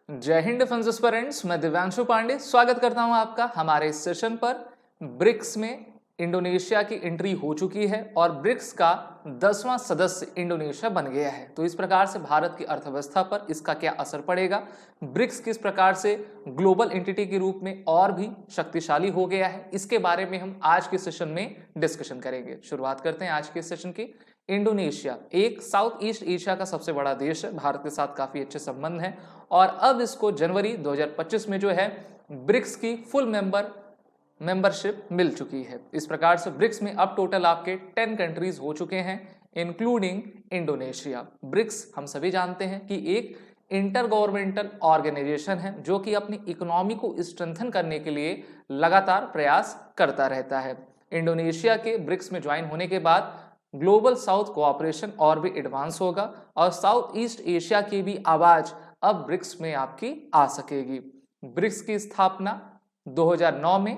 जय Hind defence aspirants, मैं दिव्यांशु पांडे स्वागत करता हूं आपका हमारे इस सेशन पर। ब्रिक्स में इंडोनेशिया की एंट्री हो चुकी है और ब्रिक्स का 10वां सदस्य इंडोनेशिया बन गया है। तो इस प्रकार से भारत की अर्थव्यवस्था पर इसका क्या असर पड़ेगा, ब्रिक्स किस प्रकार से ग्लोबल एंटिटी के रूप में और भी शक्तिशाली हो गया है, इसके बारे में हम आज के सेशन में डिस्कशन करेंगे। शुरुआत करते हैं आज के सेशन की। इंडोनेशिया एक साउथ ईस्ट एशिया का सबसे बड़ा देश है, भारत के साथ काफी अच्छे संबंध हैं और अब इसको जनवरी 2025 में जो है ब्रिक्स की फुल मेंबरशिप मिल चुकी है। इस प्रकार से ब्रिक्स में अब टोटल आपके 10 कंट्रीज हो चुके हैं इंक्लूडिंग इंडोनेशिया। ब्रिक्स हम सभी जानते हैं कि एक इंटर गवर्नमेंटल ऑर्गेनाइजेशन है जो कि अपनी इकोनॉमी को स्ट्रेंथन करने के लिए लगातार प्रयास करता रहता है। इंडोनेशिया के ब्रिक्स में ज्वाइन होने के बाद ग्लोबल साउथ कोऑपरेशन और भी एडवांस होगा और साउथ ईस्ट एशिया की भी आवाज अब ब्रिक्स में आपकी आ सकेगी। ब्रिक्स की स्थापना 2009 में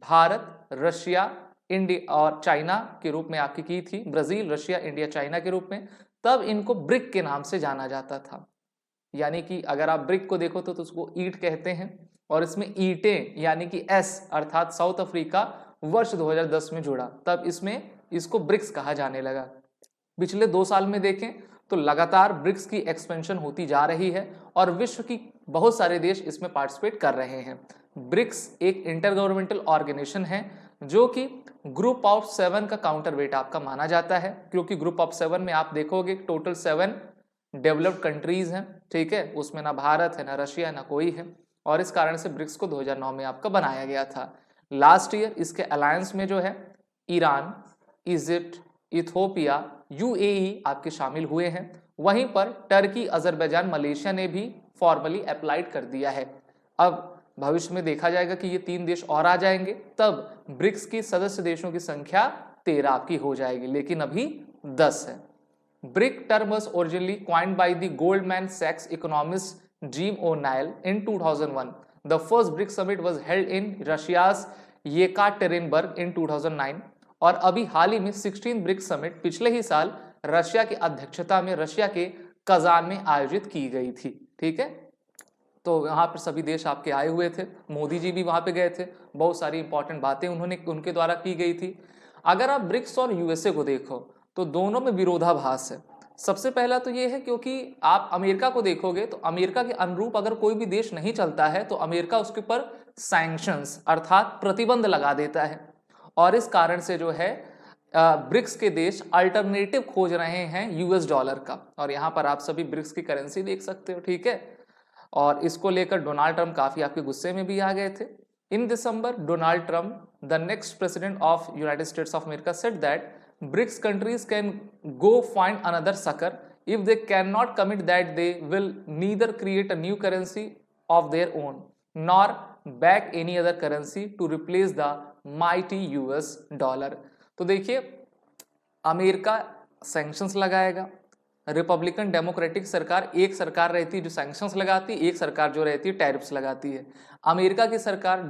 भारत, रशिया, इंडिया और चाइना के रूप में आपकी की थी। ब्राजील, रशिया, इंडिया, चाइना के रूप में। तब इनको ब्रिक के नाम से जाना जाता था। यानी कि अगर आप ब्रिक को देखो तो उसको ईट कहते हैं और इसमें ईटें यानी कि एस अर्थात साउथ अफ्रीका वर्ष 2010 में जुड़ा, तब इसमें इसको ब्रिक्स कहा जाने लगा। पिछले 2 साल में देखें तो लगातार ब्रिक्स की एक्सपेंशन होती जा रही है और विश्व की बहुत सारे देश इसमें पार्टिसिपेट कर रहे हैं। ब्रिक्स एक इंटर गवर्नमेंटल ऑर्गेनाइजेशन है जो कि ग्रुप ऑफ 7 का काउंटर वेट आपका माना जाता है, क्योंकि ग्रुप ऑफ 7 में आप देखोगे टोटल 7 डेवलप्ड कंट्रीज हैं, ठीक है। उसमें ना भारत है, ना रशिया, ना कोई है और इस कारण से ब्रिक्स को 2009 में आपका बनाया गया था। लास्ट ईयर इसके अलायंस में जो है ईरान, इजिप्ट, इथोपिया, यूएई आपके शामिल हुए हैं। वहीं पर टर्की, अजरबैजान, मलेशिया ने भी फॉर्मली अप्लाइड कर दिया है। अब भविष्य में देखा जाएगा कि ये 3 देश और आ जाएंगे, तब ब्रिक्स की सदस्य देशों की संख्या 13 आपकी हो जाएगी, लेकिन अभी 10 है। BRIC term was originally coined by the Goldman सैक्स economist Jim O'Neill in 2001. The first BRICS summit was held in Russia's Yekaterinburg in 2009 और अभी हाल ही में 16 ब्रिक्स समिट पिछले ही साल रशिया की अध्यक्षता में रशिया के कजान में आयोजित की गई थी, ठीक है। तो वहां पर सभी देश आपके आए हुए थे, मोदी जी भी वहां पे गए थे, बहुत सारी इंपॉर्टेंट बातें उनके द्वारा की गई थी। अगर आप ब्रिक्स और यूएसए को देखो तो दोनों में विरोधाभास है। सबसे पहला तो ये है क्योंकि आप अमेरिका को देखोगे तो अमेरिका के अनुरूप अगर कोई भी देश नहीं चलता है तो अमेरिका उसके ऊपर सैंक्शंस अर्थात प्रतिबंध लगा देता है और इस कारण से जो है ब्रिक्स के देश अल्टरनेटिव खोज रहे हैं यूएस डॉलर का। और यहाँ पर आप सभी ब्रिक्स की करेंसी देख सकते हो, ठीक है। और इसको लेकर डोनाल्ड ट्रंप काफी आपके गुस्से में भी आ गए थे। In December Donald Trump, the next president of United States of America, said that BRICS countries can go find another sucker if they cannot commit that they will neither create a new currency of their own nor back any other currency to replace the mighty US dollar। तो देखिए America sanctions लगाएगा, Republican democratic सरकार, एक सरकार रहती है जो sanctions लगाती है, एक सरकार जो रहती है टैरिफ्स लगाती है। अमेरिका की सरकार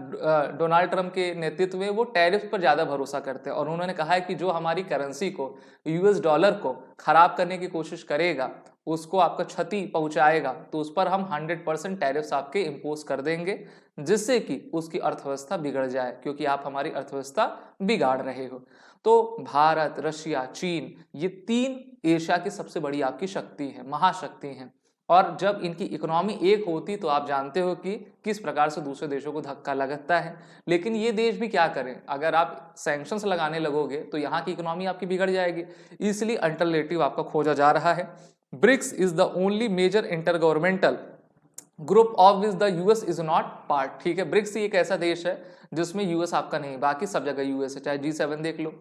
डोनाल्ड ट्रंप के नेतृत्व में वो टैरिफ पर ज्यादा भरोसा करते हैं और उन्होंने कहा है कि जो हमारी करेंसी को, यूएस डॉलर को खराब करने की कोशिश करेगा, उसको आपका क्षति पहुंचाएगा, तो उस पर हम 100% टैरिफ्स आपके इम्पोज कर देंगे, जिससे कि उसकी अर्थव्यवस्था बिगड़ जाए, क्योंकि आप हमारी अर्थव्यवस्था बिगाड़ रहे हो। तो भारत, रशिया, चीन, ये 3 एशिया की सबसे बड़ी आपकी शक्ति है, महाशक्ति हैं और जब इनकी इकोनॉमी एक होती तो आप जानते हो कि किस प्रकार से दूसरे देशों को धक्का लगता है। लेकिन ये देश भी क्या करें, अगर आप सैंक्शंस लगाने लगोगे तो यहाँ की इकोनॉमी आपकी बिगड़ जाएगी, इसलिए अल्टरनेटिव आपका खोजा जा रहा है। BRICS is the only major inter governmental group of which the US is not part, ठीक है। ब्रिक्स एक ऐसा देश है जिसमें यूएस आपका नहीं, बाकी सब जगह यूएस है, चाहे G7 देख लो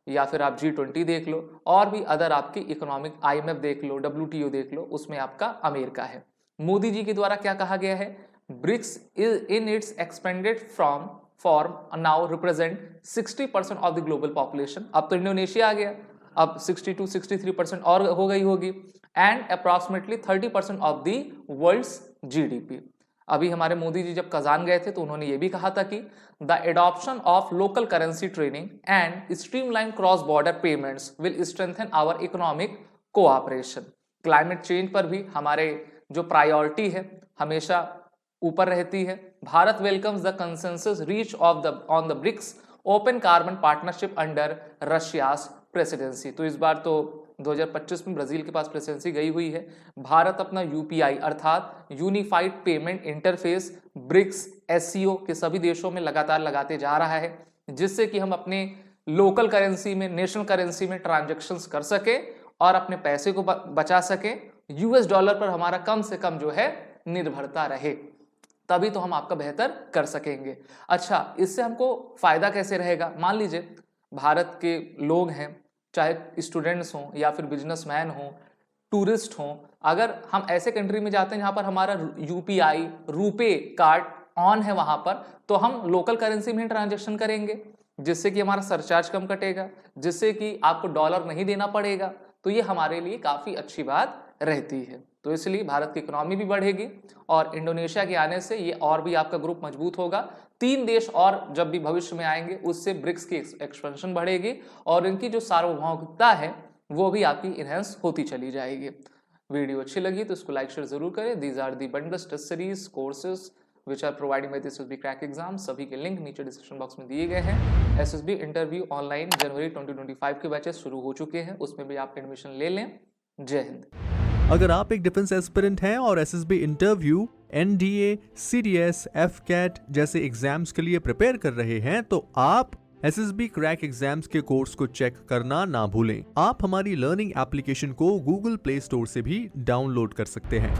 या फिर आप G20 देख लो और भी अदर आपकी इकोनॉमिक IMF देख लो, WTO देख लो, उसमें आपका अमेरिका है। मोदी जी के द्वारा क्या कहा गया है, BRICS is in its expanded form now represent 60% of the global population. अब तो इंडोनेशिया आ गया, अब 62-63% और हो गई होगी and approximately 30% of the world's GDP। अभी हमारे मोदी जी जब कजान गए थे तो उन्होंने ये भी कहा था कि the adoption of local currency trading and streamline cross border payments will strengthen our economic cooperation. Climate change पर भी हमारे जो प्रायोरिटी है हमेशा ऊपर रहती है। Bharat welcomes the consensus reach on the BRICS open carbon partnership under Russia's presidency. तो इस बार तो 2025 में ब्राजील के पास प्रेसिडेंसी गई हुई है। भारत अपना यूपीआई अर्थात unified payment interface BRICS SCO के सभी देशों में लगातार लगाते जा रहा है, जिससे कि हम अपने लोकल करेंसी में, नेशनल करेंसी में ट्रांजैक्शंस कर सके और अपने पैसे को बचा सके। यूएस डॉलर पर हमारा कम से कम जो है निर्भरता रहे, तभी तो हम आपका बेहतर कर सकेंगे। अच्छा, इससे हमको फायदा कैसे रहेगा? मान लीजिए भारत के लोग हैं, चाहे स्टूडेंट्स हों या फिर बिजनेसमैन हों, टूरिस्ट हों, अगर हम ऐसे कंट्री में जाते हैं जहां पर हमारा यूपीआई रुपे कार्ड ऑन है वहां पर, तो हम लोकल करेंसी में ट्रांजैक्शन करेंगे, जिससे कि हमारा सरचार्ज कम कटेगा, जिससे कि आपको डॉलर नहीं देना पड़ेगा। तो ये हमारे लिए काफी अच्छी बात रहती है। तो इसलिए भारत की इकोनॉमी भी बढ़ेगी और इंडोनेशिया के आने से ये और भी आपका ग्रुप मजबूत होगा। 3 देश और जब भी भविष्य में आएंगे उससे ब्रिक्स की एक्सपेंशन बढ़ेगी और इनकी जो सार्वभौमिकता है वो भी आपकी इनहेंस होती चली जाएगी। वीडियो अच्छी लगी तो इसको लाइक शेयर जरूर करें। These are the bundles test series courses which are providing by the SSB crack exam. सभी के लिंक नीचे डिस्क्रिप्शन बॉक्स में दिए गए हैं। एसएसबी इंटरव्यू ऑनलाइन जनवरी 2025 के बैचेस शुरू हो चुके हैं, उसमें भी आप एडमिशन ले लें। जय हिंद। अगर आप एक डिफेंस एस्पिरेंट हैं और SSB interview, NDA, CDS, AFCAT जैसे एग्जाम्स के लिए प्रिपेयर कर रहे हैं तो आप एसएसबी क्रैक एग्जाम्स के कोर्स को चेक करना ना भूलें। आप हमारी लर्निंग एप्लीकेशन को गूगल प्ले स्टोर से भी डाउनलोड कर सकते हैं।